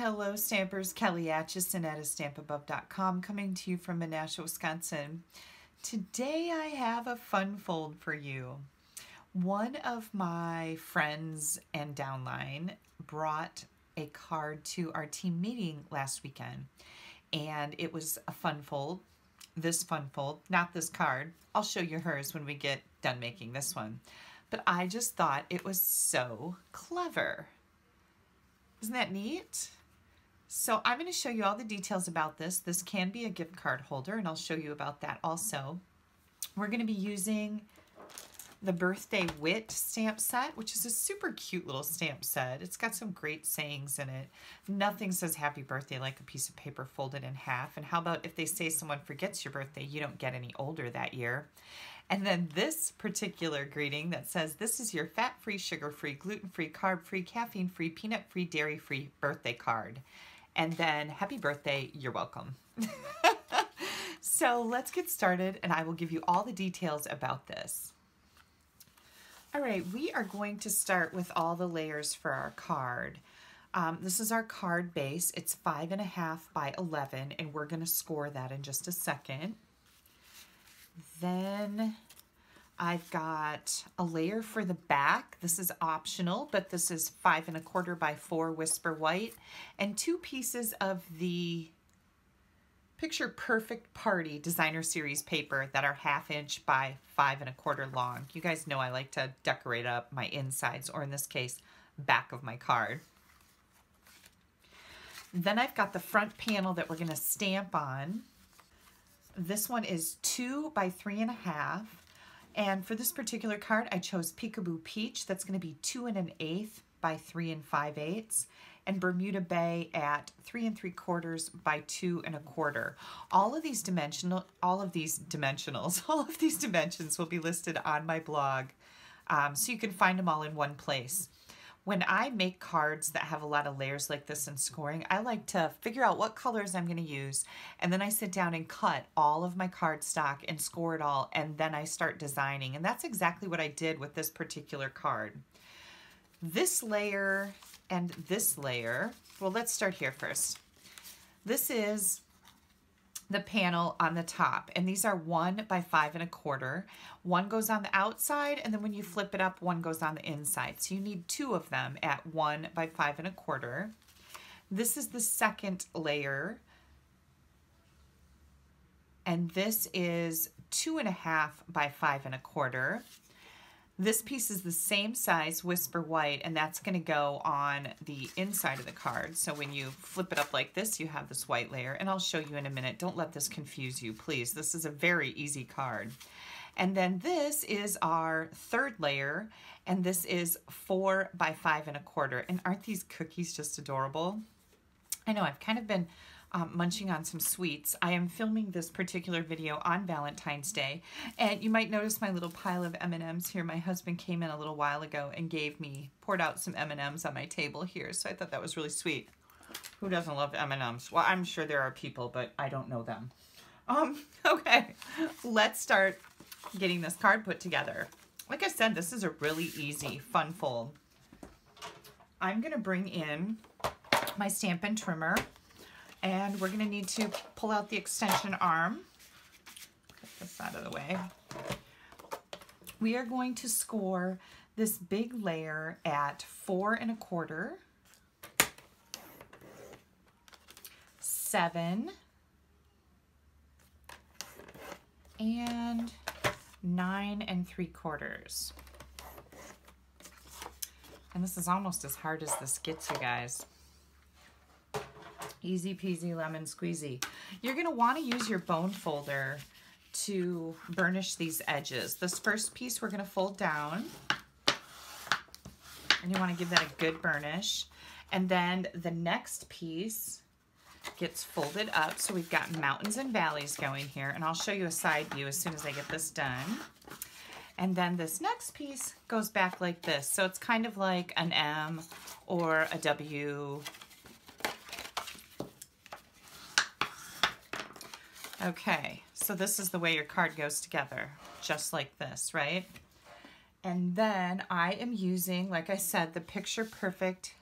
Hello Stampers, Kelly Acheson at stampabove.com coming to you from Menasha, Wisconsin. Today I have a fun fold for you. One of my friends and downline brought a card to our team meeting last weekend, and it was a fun fold. This fun fold, not this card. I'll show you hers when we get done making this one. But I just thought it was so clever. Isn't that neat? So I'm going to show you all the details about this. This can be a gift card holder, and I'll show you about that also. We're going to be using the Birthday Wit stamp set, which is a super cute little stamp set. It's got some great sayings in it. Nothing says happy birthday like a piece of paper folded in half. And how about if they say someone forgets your birthday, you don't get any older that year. And then this particular greeting that says, this is your fat-free, sugar-free, gluten-free, carb-free, caffeine-free, peanut-free, dairy-free birthday card. And then, happy birthday, you're welcome. So let's get started, and I will give you all the details about this. All right, we are going to start with all the layers for our card. This is our card base. It's 5.5 by 11, and we're going to score that in just a second. Then I've got a layer for the back. This is optional, but this is 5 1/4 by 4 Whisper White, and 2 pieces of the Picture Perfect Party Designer Series paper that are 1/2 inch by 5 1/4 long. You guys know I like to decorate up my insides, or in this case, back of my card. Then I've got the front panel that we're going to stamp on. This one is 2 by 3 1/2. And for this particular card, I chose Peekaboo Peach. That's going to be 2 1/8 by 3 5/8. And Bermuda Bay at 3 3/4 by 2 1/4. All of these dimensions will be listed on my blog, so you can find them all in one place. When I make cards that have a lot of layers like this in scoring, I like to figure out what colors I'm going to use, and then I sit down and cut all of my cardstock and score it all, and then I start designing. And that's exactly what I did with this particular card. This layer and this layer, well, let's start here first. This is the panel on the top, and these are 1 by 5 1/4. One goes on the outside, and then when you flip it up, one goes on the inside. So you need 2 of them at 1 by 5 1/4. This is the second layer, and this is 2 1/2 by 5 1/4. This piece is the same size, Whisper White, and that's going to go on the inside of the card. So when you flip it up like this, you have this white layer, and I'll show you in a minute. Don't let this confuse you, please. This is a very easy card. And then this is our third layer, and this is 4 by 5 1/4. And aren't these cookies just adorable? I know I've kind of been munching on some sweets. I am filming this particular video on Valentine's Day, and you might notice my little pile of M&Ms here. My husband came in a little while ago and poured out some M&Ms on my table here, so I thought that was really sweet. Who doesn't love M&Ms? Well, I'm sure there are people, but I don't know them. Okay, let's start getting this card put together. Like I said, this is a really easy, fun fold. I'm going to bring in my Stampin' Trimmer, and we're going to need to pull out the extension arm. Get this out of the way. We are going to score this big layer at 4 1/4, 7, and 9 3/4. And this is almost as hard as this gets, you guys. Easy peasy lemon squeezy. You're going to want to use your bone folder to burnish these edges. This first piece we're going to fold down, and you want to give that a good burnish. And then the next piece gets folded up, so we've got mountains and valleys going here, and I'll show you a side view as soon as I get this done. And then this next piece goes back like this, so it's kind of like an M or a W. Okay, so this is the way your card goes together, just like this, right? And then I am using, like I said, the Picture Perfect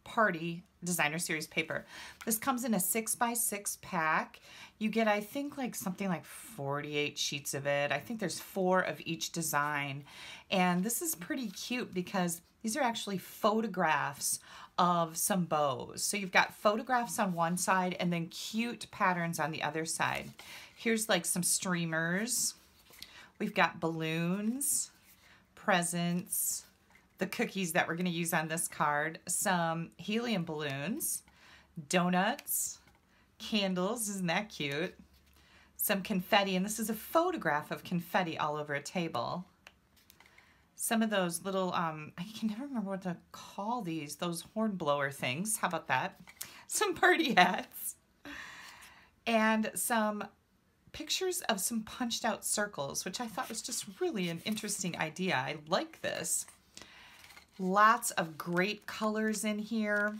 Party designer series paper. This comes in a 6x6 pack. You get, I think, like something like 48 sheets of it. I think there's 4 of each design. And this is pretty cute because these are actually photographs of some bows. So you've got photographs on one side and then cute patterns on the other side. Here's like some streamers. We've got balloons, presents, the cookies that we're going to use on this card, some helium balloons, donuts, candles, isn't that cute? Some confetti, and this is a photograph of confetti all over a table. Some of those little, I can never remember what to call these, those horn blower things. How about that? Some party hats. And some pictures of some punched out circles, which I thought was just really an interesting idea. I like this. Lots of great colors in here.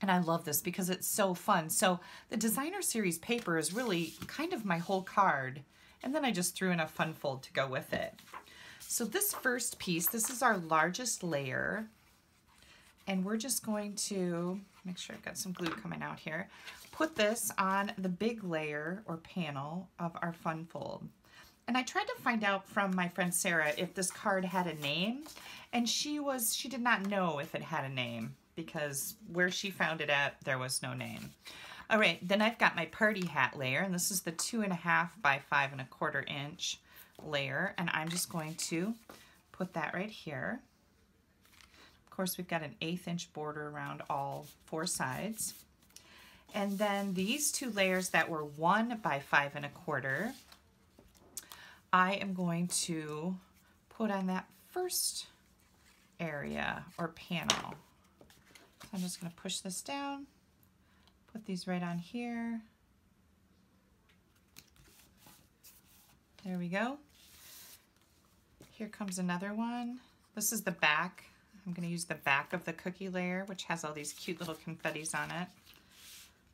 And I love this because it's so fun. So the designer series paper is really kind of my whole card. And then I just threw in a fun fold to go with it. So this first piece, this is our largest layer. And we're just going to, make sure I've got some glue coming out here, put this on the big layer or panel of our fun fold. And I tried to find out from my friend Sarah if this card had a name, and she did not know if it had a name because where she found it at, there was no name. All right, then I've got my party hat layer, and this is the 2.5 by 5 1/4 inch layer, and I'm just going to put that right here. Of course, we've got an 1/8 inch border around all 4 sides. And then these 2 layers that were 1 by 5 1/4, I am going to put on that first area or panel. So I'm just going to push this down, put these right on here. There we go. Here comes another one. This is the back. I'm going to use the back of the cookie layer, which has all these cute little confettis on it.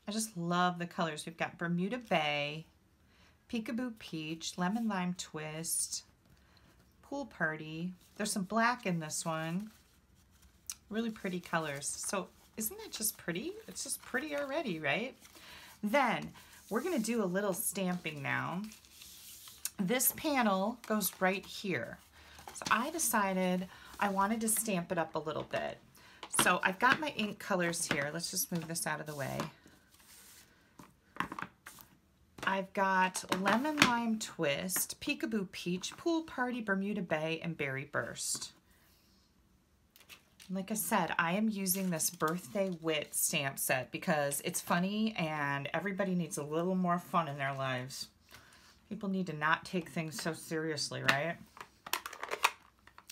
I just love the colors. We've got Bermuda Bay, Peekaboo Peach, Lemon Lime Twist, Pool Party. There's some black in this one. Really pretty colors. So isn't that just pretty? It's just pretty already, right? Then we're going to do a little stamping now. This panel goes right here. So I decided I wanted to stamp it up a little bit. So I've got my ink colors here. Let's just move this out of the way. I've got Lemon Lime Twist, Peekaboo Peach, Pool Party, Bermuda Bay, and Berry Burst. Like I said, I am using this Birthday Wit stamp set because it's funny and everybody needs a little more fun in their lives. People need to not take things so seriously, right?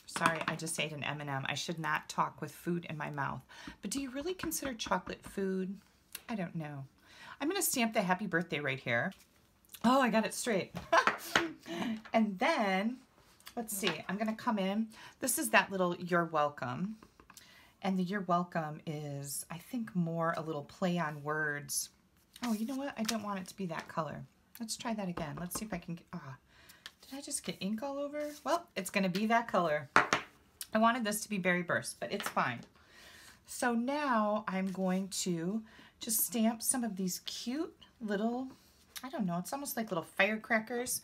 Sorry, I just ate an M&M. I should not talk with food in my mouth. But do you really consider chocolate food? I don't know. I'm going to stamp the happy birthday right here. Oh, I got it straight. And then, let's see, I'm going to come in. This is that little You're Welcome. And the You're Welcome is, I think, more a little play on words. Oh, you know what? I don't want it to be that color. Let's try that again. Let's see if I can get, did I just get ink all over? Well, it's going to be that color. I wanted this to be Berry Burst, but it's fine. So now I'm going to just stamp some of these cute little, I don't know, it's almost like little firecrackers.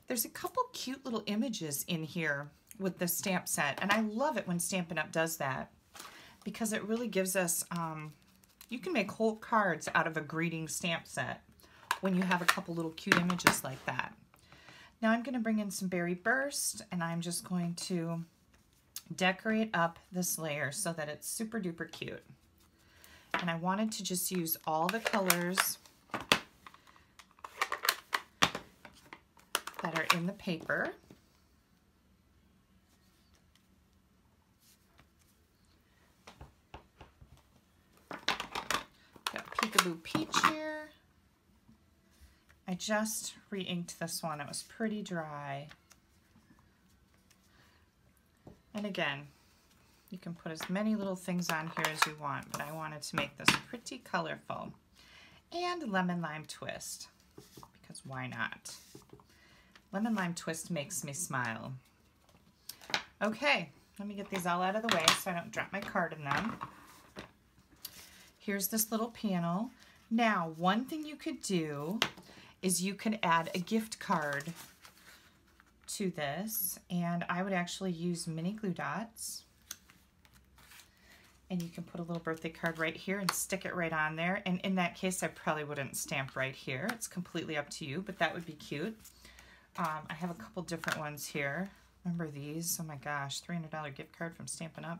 There's a couple cute little images in here with the stamp set, and I love it when Stampin' Up! Does that because it really gives us, you can make whole cards out of a greeting stamp set when you have a couple little cute images like that. Now I'm going to bring in some Berry Burst, and I'm just going to decorate up this layer so that it's super duper cute. And I wanted to just use all the colors that are in the paper. Got Peekaboo Peach here. I just re-inked this one. It was pretty dry. And again, you can put as many little things on here as you want, but I wanted to make this pretty colorful. And Lemon Lime Twist, because why not? Lemon Lime Twist makes me smile. Okay, let me get these all out of the way so I don't drop my card in them. Here's this little panel. Now, one thing you could do is you could add a gift card to this, and I would actually use mini glue dots. And you can put a little birthday card right here and stick it right on there. And in that case, I probably wouldn't stamp right here. It's completely up to you, but that would be cute. I have a couple different ones here. Remember these? Oh my gosh, $300 gift card from Stampin' Up.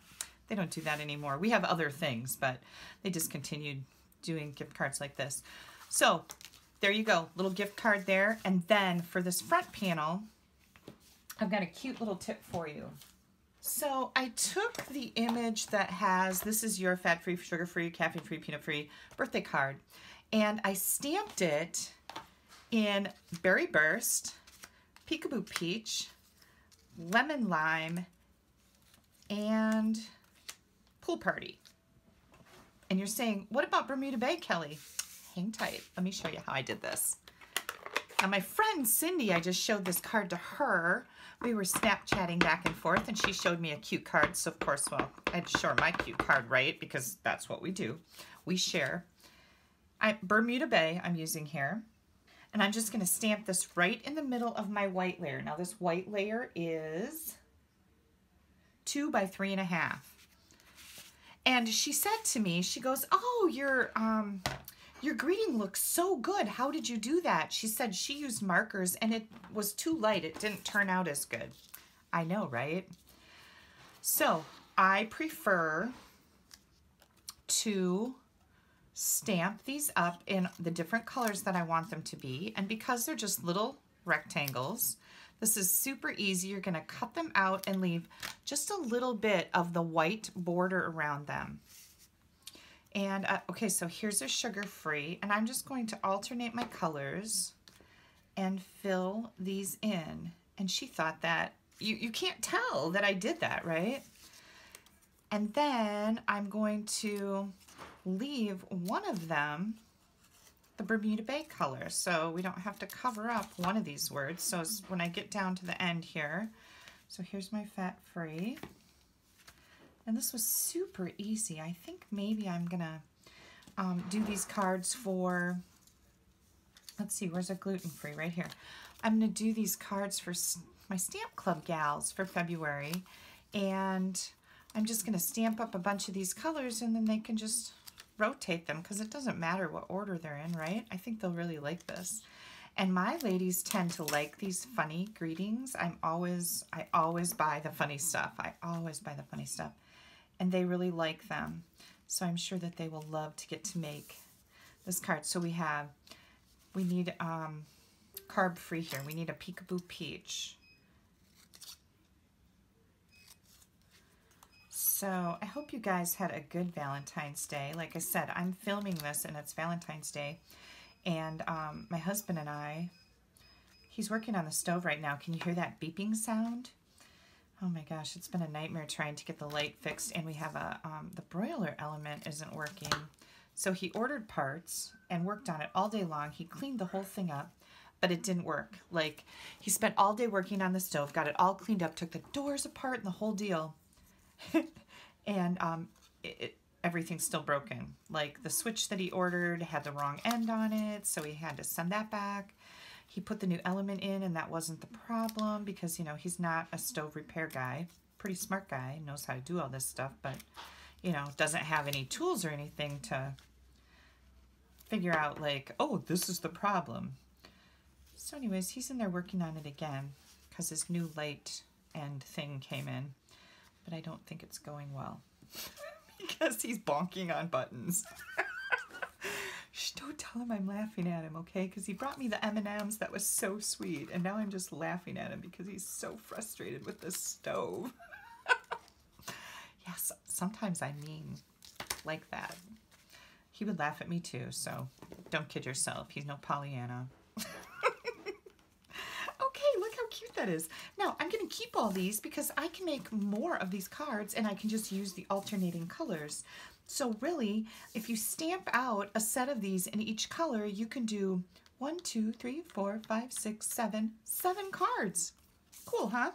They don't do that anymore. We have other things, but they discontinued doing gift cards like this. So there you go, little gift card there. And then for this front panel, I've got a cute little tip for you. So I took the image that has, this is your fat-free, sugar-free, caffeine-free, peanut-free birthday card, and I stamped it in Berry Burst, Peekaboo Peach, Lemon Lime, and Pool Party. And you're saying, what about Bermuda Bay, Kelly? Hang tight. Let me show you how I did this. Now my friend Cindy, I just showed this card to her. We were Snapchatting back and forth, and she showed me a cute card. So of course, well, I had to show her my cute card, right? Because that's what we do. We share. Bermuda Bay I'm using here. And I'm just gonna stamp this right in the middle of my white layer. Now this white layer is 2 by 3.5. And she said to me, she goes, oh, your greeting looks so good. How did you do that? She said she used markers and it was too light. It didn't turn out as good. I know, right? So I prefer to stamp these up in the different colors that I want them to be. And because they're just little rectangles, this is super easy. You're gonna cut them out and leave just a little bit of the white border around them. And okay, so here's a sugar-free, and I'm just going to alternate my colors and fill these in. And she thought that, you can't tell that I did that, right? And then I'm going to leave one of them the Bermuda Bay color, so we don't have to cover up one of these words. So when I get down to the end here, so here's my fat-free. And this was super easy. I think maybe I'm gonna do these cards for, let's see, where's a gluten-free? Right here. I'm gonna do these cards for my Stamp Club gals for February. And I'm just gonna stamp up a bunch of these colors and then they can just rotate them because it doesn't matter what order they're in, right? I think they'll really like this. And my ladies tend to like these funny greetings. I always buy the funny stuff. I always buy the funny stuff. And they really like them. So I'm sure that they will love to get to make this card. So we need carb free here. We need a Peekaboo Peach. So I hope you guys had a good Valentine's Day. Like I said, I'm filming this and it's Valentine's Day. And my husband and I, he's working on the stove right now. Can you hear that beeping sound? Oh my gosh, it's been a nightmare trying to get the light fixed, and we have the broiler element isn't working. So he ordered parts and worked on it all day long. He cleaned the whole thing up, but it didn't work. Like, he spent all day working on the stove, got it all cleaned up, took the doors apart and the whole deal. And everything's still broken. Like, the switch that he ordered had the wrong end on it, so he had to send that back. He put the new element in, and that wasn't the problem because, you know, he's not a stove repair guy. Pretty smart guy, knows how to do all this stuff, but, you know, doesn't have any tools or anything to figure out, like, oh, this is the problem. So anyways, he's in there working on it again because his new light end thing came in, but I don't think it's going well because he's bonking on buttons. Shh, don't tell him I'm laughing at him, okay? Because he brought me the M&Ms that was so sweet, and now I'm just laughing at him because he's so frustrated with this stove. Yes, sometimes I mean like that. He would laugh at me too, so don't kid yourself. He's no Pollyanna. Okay, look how cute that is. Now, I'm going to keep all these because I can make more of these cards, and I can just use the alternating colors. So really, if you stamp out a set of these in each color, you can do 1, 2, 3, 4, 5, 6, 7 cards. Cool, huh?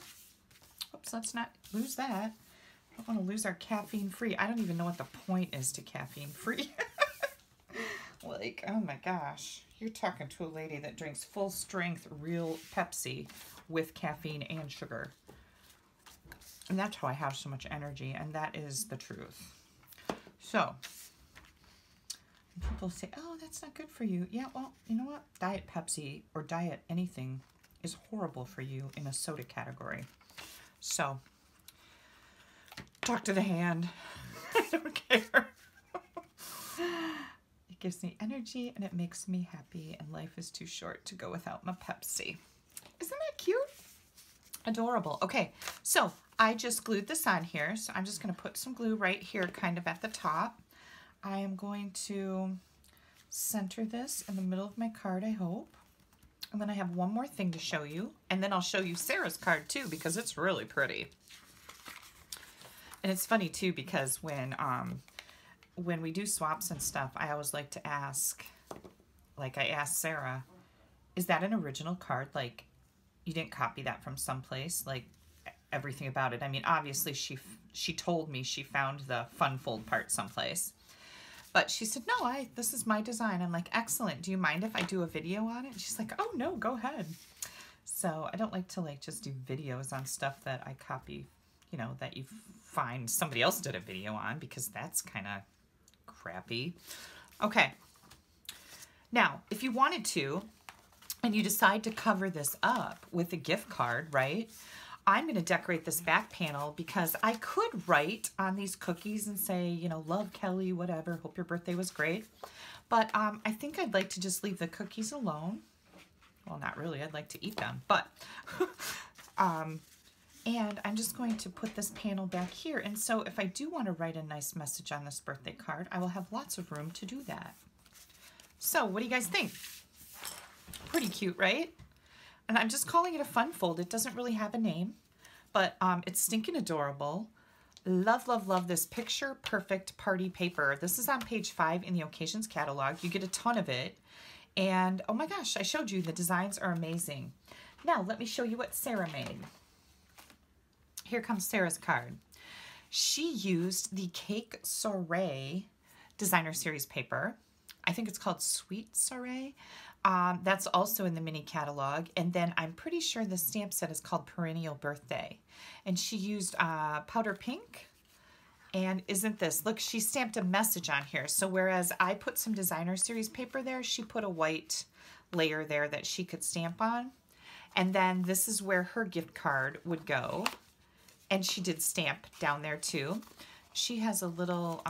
Oops, let's not lose that. I don't want to lose our caffeine free. I don't even know what the point is to caffeine free. Like, oh my gosh. You're talking to a lady that drinks full strength real Pepsi with caffeine and sugar. And that's how I have so much energy, and that is the truth. So, people say, oh, that's not good for you. Yeah, well, you know what? Diet Pepsi or diet anything is horrible for you in a soda category. So, talk to the hand. I don't care. It gives me energy and it makes me happy, and life is too short to go without my Pepsi. Isn't that cute? Adorable. Okay, so I just glued this on here, so I'm just going to put some glue right here kind of at the top. I am going to center this in the middle of my card, I hope. And then I have one more thing to show you, and then I'll show you Sarah's card too, because it's really pretty. And it's funny too, because when we do swaps and stuff, I always like to ask, like I asked Sarah, is that an original card? Like, you didn't copy that from someplace? Like, everything about it. I mean, obviously she told me she found the fun fold part someplace. But she said, no, this is my design. I'm like, excellent. Do you mind if I do a video on it? And she's like, oh no, go ahead. So I don't like to just do videos on stuff that I copy, you know, that you find somebody else did a video on, because that's kind of crappy. Okay. Now, if you wanted to, and you decide to cover this up with a gift card, right? I'm going to decorate this back panel because I could write on these cookies and say, you know, love Kelly, whatever, hope your birthday was great. But I think I'd like to just leave the cookies alone. Well, not really. I'd like to eat them. But, and I'm just going to put this panel back here. And so if I do want to write a nice message on this birthday card, I will have lots of room to do that. So what do you guys think? Pretty cute, right? And I'm just calling it a fun fold. It doesn't really have a name, but it's stinking adorable. Love, love, love this picture perfect party paper. This is on page 5 in the Occasions catalog. You get a ton of it. And oh my gosh, I showed you the designs are amazing. Now let me show you what Sarah made. Here comes Sarah's card. She used the Cake Soiree designer series paper. I think it's called Sweet Soiree. That's also in the mini catalog. And then I'm pretty sure the stamp set is called Perennial Birthday. And she used powder pink. And isn't this, look, she stamped a message on here. So whereas I put some designer series paper there, she put a white layer there that she could stamp on. And then this is where her gift card would go. And she did stamp down there too. She has a little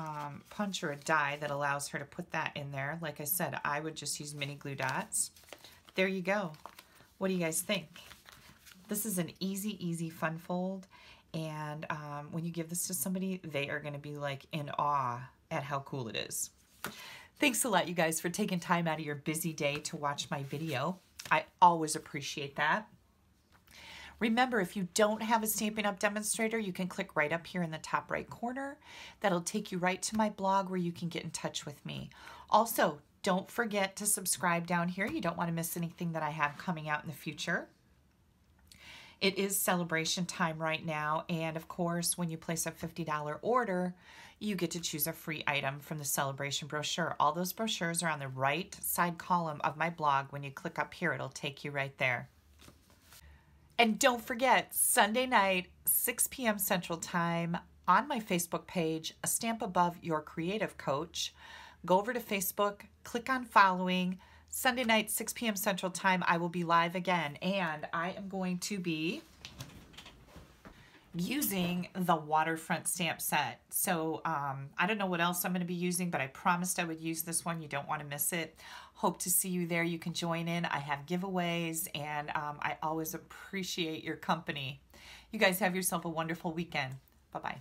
punch or a die that allows her to put that in there. Like I said, I would just use mini glue dots. There you go. What do you guys think? This is an easy, easy fun fold. And when you give this to somebody, they are going to be like in awe at how cool it is. Thanks a lot, you guys, for taking time out of your busy day to watch my video. I always appreciate that. Remember, if you don't have a Stampin' Up! Demonstrator, you can click right up here in the top right corner. That'll take you right to my blog where you can get in touch with me. Also, don't forget to subscribe down here. You don't want to miss anything that I have coming out in the future. It is celebration time right now, and of course, when you place a $50 order, you get to choose a free item from the celebration brochure. All those brochures are on the right side column of my blog. When you click up here, it'll take you right there. And don't forget, Sunday night, 6 p.m. Central Time, on my Facebook page, A Stamp Above Your Creative Coach. Go over to Facebook, click on following. Sunday night, 6 p.m. Central Time, I will be live again. And I am going to be using the waterfront stamp set. So I don't know what else I'm going to be using, but I promised I would use this one. You don't want to miss it. Hope to see you there. You can join in. I have giveaways, and I always appreciate your company. You guys have yourself a wonderful weekend. Bye-bye.